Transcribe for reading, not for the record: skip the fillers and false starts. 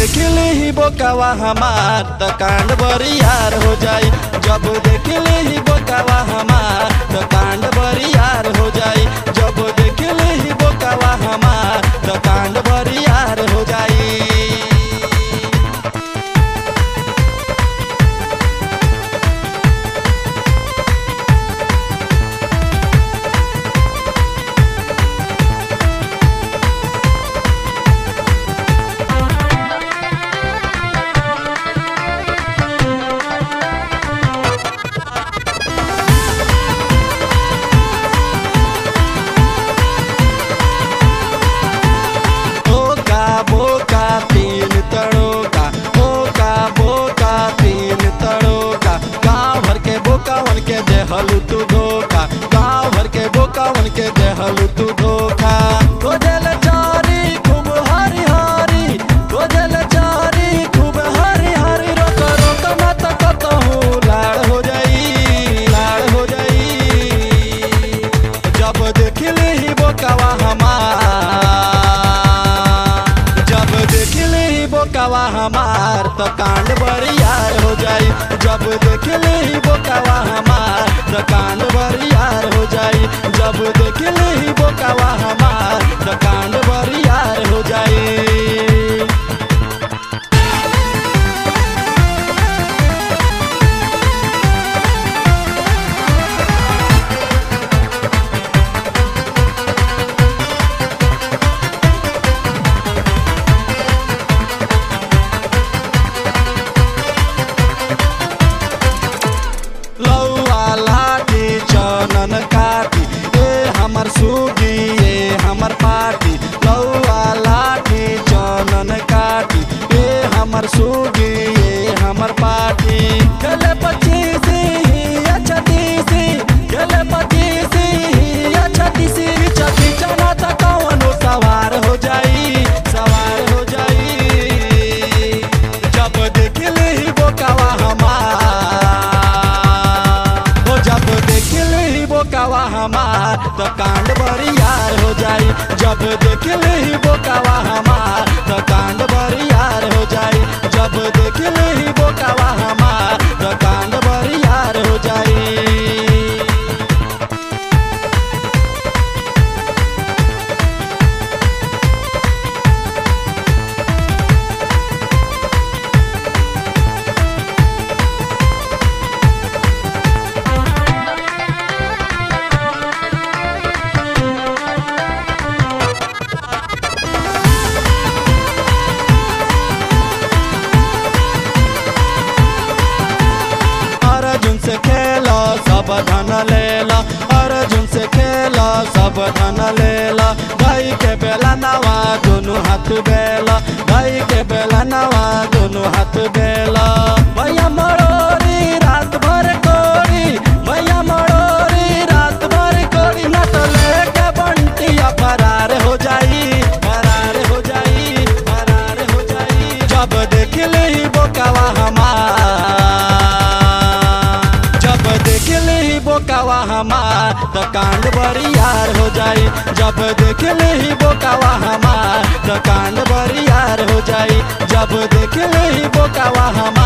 देख ली बोकावा हमार त कांड बरियार हो जाई। जब देख ली बोकावा हमार त कांड बरियार हो जाई। जब देख ली बोकावा हमार त कांड बरियार हो जाई। बोका तीन तड़ोका, बोका बोका तीन तड़ोका, गाँव भर के बोकावन के देहलू तू धोखा। गाँव भर के बोकावन के देहलू तू धोखा। खोजल चारी खूब हरी हरी, खोजल चारी खूब हरी हरी, रोक रोक मत कतहूँ लाड़ हो जाई, लाड़ हो जाई। जब देख ली बोकावा बोकावा हमार तो कांड बरियार हो जाई। जब देख ली बोकावा हमार तो कांड बरियार हो जाई। जब देख ली बोकावा हमार तो कांड बरियार हो जाई। चनन काटी ए हमर सूगी ए हमर पाटी, लौआ लाठी चनन काटी ए हमर सूगी ए हमर पाटी। गले पचीसी अच्छा तीसी, गले पचीसी अच्छा तीसी, चकी चना त कौनो सवार हो जाई, सवार हो जाई। जब देख ली बोकावा बोकावा हमार तो कांड बरियार हो जाई। जब देख ली बोकावा हमार तो कांड बरियार हो जाई। जब देख ली बोकावा हमार तो कांड बरियार हो जाई। से खेला सब धन लेला, अर्जुन से खेला सब धन लेला। भाई के बेला नवा दोनों हाथ बेला, भाई के बेला नवा दोनों हाथ बेला। भैया मरोरी रात भर कोरी, भैया मरोरी रात भर कोरी, न तो लेके बंटिया फरार हो जाई, फरार हो जाई, फरार हो जाई। जब देख ली बोकावा बोकावा हमार तो कांड बरियार हो जाई। जब देख ली बोकावा हमार तो कांड बरियार हो जाई। जब देख ली बोकावा हमार